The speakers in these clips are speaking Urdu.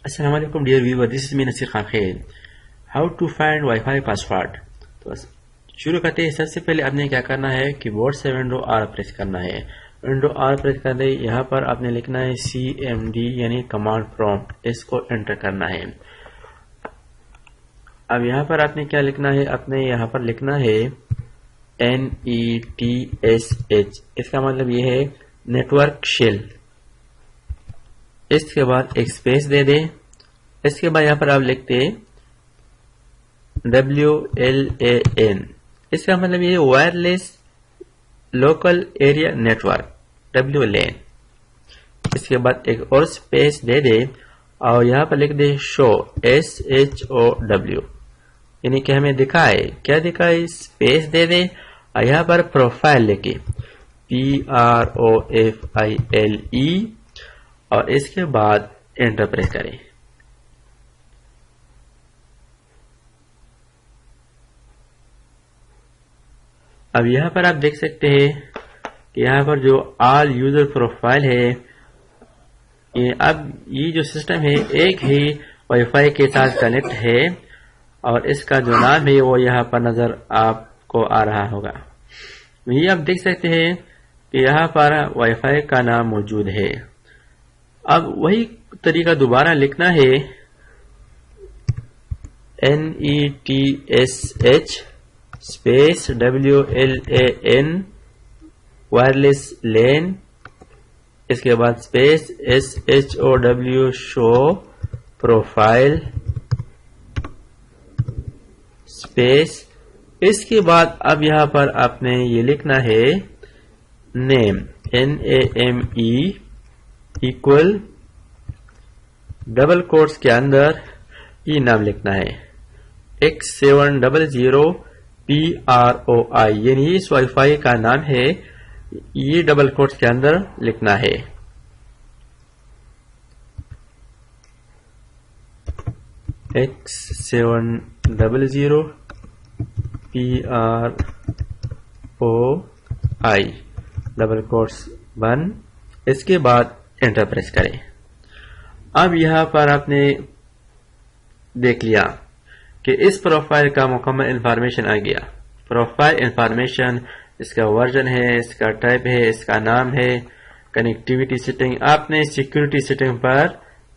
السلام علیکم dear viewer, this is me Naseer Khan Khel. How to find Wi-Fi password. تو شروع کرتے ہیں. سب سے پہلے آپ نے کیا کرنا ہے کہ بورڈ سے ونڈو آر پریس کرنا ہے. ونڈو آر پریس کر دے. یہاں پر آپ نے لکھنا ہے CMD یعنی کمانڈ پرومپٹ. اس کو انٹر کرنا ہے. اب یہاں پر آپ نے کیا لکھنا ہے؟ آپ نے یہاں پر لکھنا ہے NETSH. اس کا مطلب یہ ہے نیٹورک شیل. اس کے بعد ایک سپیس دے دیں. اس کے بعد یہاں پر آپ لکھتے WLAN. اس کا مطلب یہ wireless local area network WLAN. اس کے بعد ایک اور سپیس دے دے اور یہاں پر لکھ دے شو SHOW یعنی کہ ہمیں دکھائے. کیا دکھائے؟ سپیس دے دے اور یہاں پر پروفائل لکھے PROFILE اور اس کے بعد انٹر پریس کریں. اب یہاں پر آپ دیکھ سکتے ہیں کہ یہاں پر جو آل یوزر پروفائل ہے، اب یہ جو سسٹم ہے ایک ہی وائی فائی کے ساتھ کنیکٹ ہے اور اس کا جو نام ہے وہ یہاں پر نظر آپ کو آ رہا ہوگا. یہ آپ دیکھ سکتے ہیں کہ یہاں پر وائی فائی کا نام موجود ہے. اب وہی طریقہ دوبارہ لکھنا ہے NETSH سپیس WLAN وائرلیس لین. اس کے بعد سپیس SHOW شو پروفائل سپیس. اس کے بعد اب یہاں پر آپ نے یہ لکھنا ہے نیم NAME ایکول ڈبل کوٹس کے اندر یہ نام لکھنا ہے X700 PROI یعنی اس وائی فائی کا نام ہے. یہ ڈبل کوٹس کے اندر لکھنا ہے. X700 PROI ڈبل کوٹس بند. اس کے بعد انٹر پریس کریں. اب یہاں پر آپ نے دیکھ لیا کہ اس پروفائل کا مکمل انفارمیشن آ گیا. پروفائل انفارمیشن، اس کا ورژن ہے، اس کا ٹائپ ہے، اس کا نام ہے، کنیکٹیوٹی سیٹنگ. آپ نے سیکیورٹی سیٹنگ پر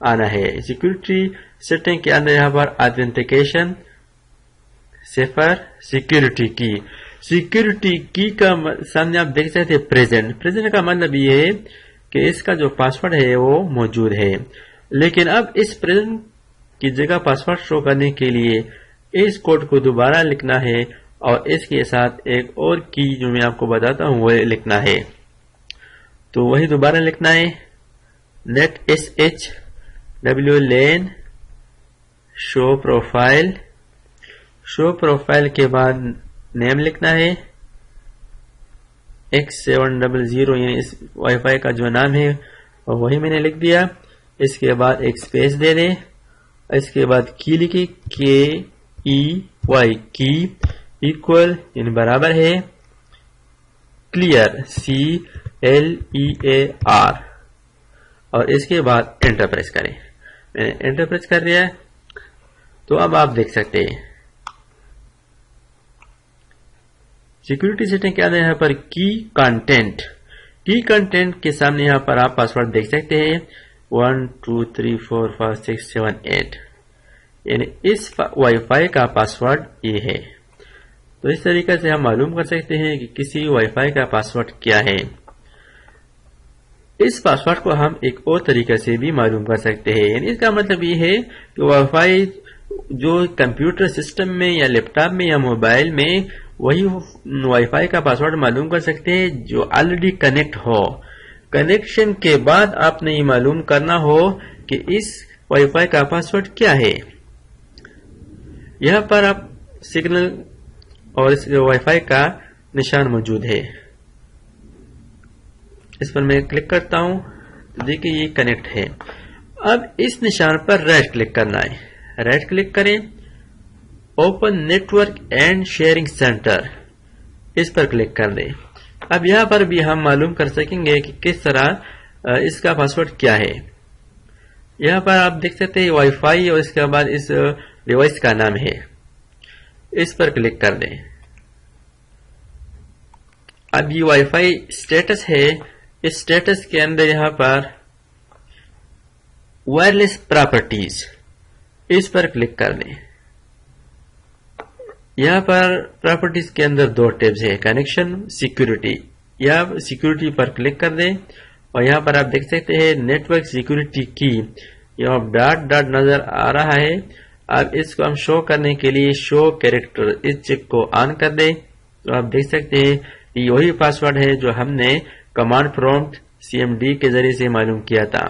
آنا ہے. سیکیورٹی سیٹنگ کے اندر یہاں پر آتھینٹیکیشن صفر سیکیورٹی کی. سیکیورٹی کی کا سامنے آپ دیکھ سکتے ہیں پریزنٹ کا مطلب یہ ہے کہ اس کا جو پاسورڈ ہے وہ موجود ہے. لیکن اب اس پریزنٹ کی جگہ پاسورڈ شو کرنے کے لیے اس کوڈ کو دوبارہ لکھنا ہے اور اس کے ساتھ ایک اور کی جو میں آپ کو بتاتا ہوں وہ لکھنا ہے. تو وہی دوبارہ لکھنا ہے NETSH WLAN شو پروفائل کے بعد نیم لکھنا ہے X700 یعنی اس وائی فائی کا جو نام ہے وہی میں نے لکھ دیا. اس کے بعد ایک سپیس دے دیں. اس کے بعد کی لکھی KEY کی ایکول یعنی برابر ہے کلیئر CLEAR اور اس کے بعد انٹر پریس کریں. میں نے انٹر پریس کر دیا. تو اب آپ دیکھ سکتے ہیں سیکورٹی سیٹنگ کے اندر یہاں پر کی کنٹینٹ کے سامنے یہاں پر آپ پاسورڈ دیکھ سکتے ہیں 1 2 3 4 5 6 7 8 یعنی اس وائی فائی کا پاسورڈ یہ ہے. تو اس طریقے سے ہم معلوم کر سکتے ہیں کہ کسی وائی فائی کا پاسورڈ کیا ہے. اس پاسورڈ کو ہم ایک اور طریقے سے بھی معلوم کر سکتے ہیں. یعنی اس کا مطلب یہ ہے کہ وائی فائی جو کمپیوٹر سسٹم میں یا لیپ ٹاپ میں یا موبائل میں وہی وائی فائی کا پاسورڈ معلوم کر سکتے ہیں جو آلریڈی کنیکٹ ہو. کنیکشن کے بعد آپ نے یہ معلوم کرنا ہو کہ اس وائی فائی کا پاسورڈ کیا ہے. یہاں پر آپ سگنل اور اس وائی فائی کا نشان موجود ہے. اس پر میں کلک کرتا ہوں تو دیکھیں یہ کنیکٹ ہے. اب اس نشان پر رائٹ کلک کرنا ہے. رائٹ کلک کریں. Open network and sharing center اس پر کلک کر دیں. اب یہاں پر بھی ہم معلوم کر سکیں گے کہ کس طرح اس کا پاسورڈ کیا ہے. یہاں پر آپ دیکھ سکتے ہیں وائی فائی اور اس کے بعد اس ڈیوائس کا نام ہے. اس پر کلک کر دیں. اب یہ وائی فائی اسٹیٹس ہے. اس اسٹیٹس کے اندر یہاں پر وائرلیس پراپرٹیز اس پر کلک کر دیں. یہاں پر پراپرٹیز کے اندر 2 ٹیبز ہیں, کنیکشن, سیکیورٹی. یہاں سیکیورٹی پر کلک کر دیں اور یہاں پر آپ دیکھ سکتے ہیں نیٹ ورک سیکیورٹی کی یہاں ڈاٹ نظر آ رہا ہے. اب اس کو ہم شو کرنے کے لیے شو کیریکٹر اس چیک کو آن کر دیں. تو آپ دیکھ سکتے ہیں یہ وہی پاسورڈ ہے جو ہم نے کمانڈ پرومپٹ CMD کے ذریعے سے معلوم کیا تھا.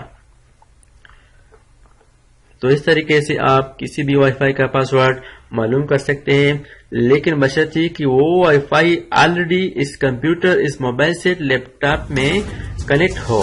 تو اس طریقے سے آپ کسی بھی وائی فائی کا پاسورڈ معلوم کر سکتے ہیں, لیکن بشرطیے کہ وہ وائی فائی آلریڈی اس کمپیوٹر, اس موبائل سیٹ, لیپ ٹاپ میں کنیکٹ ہو.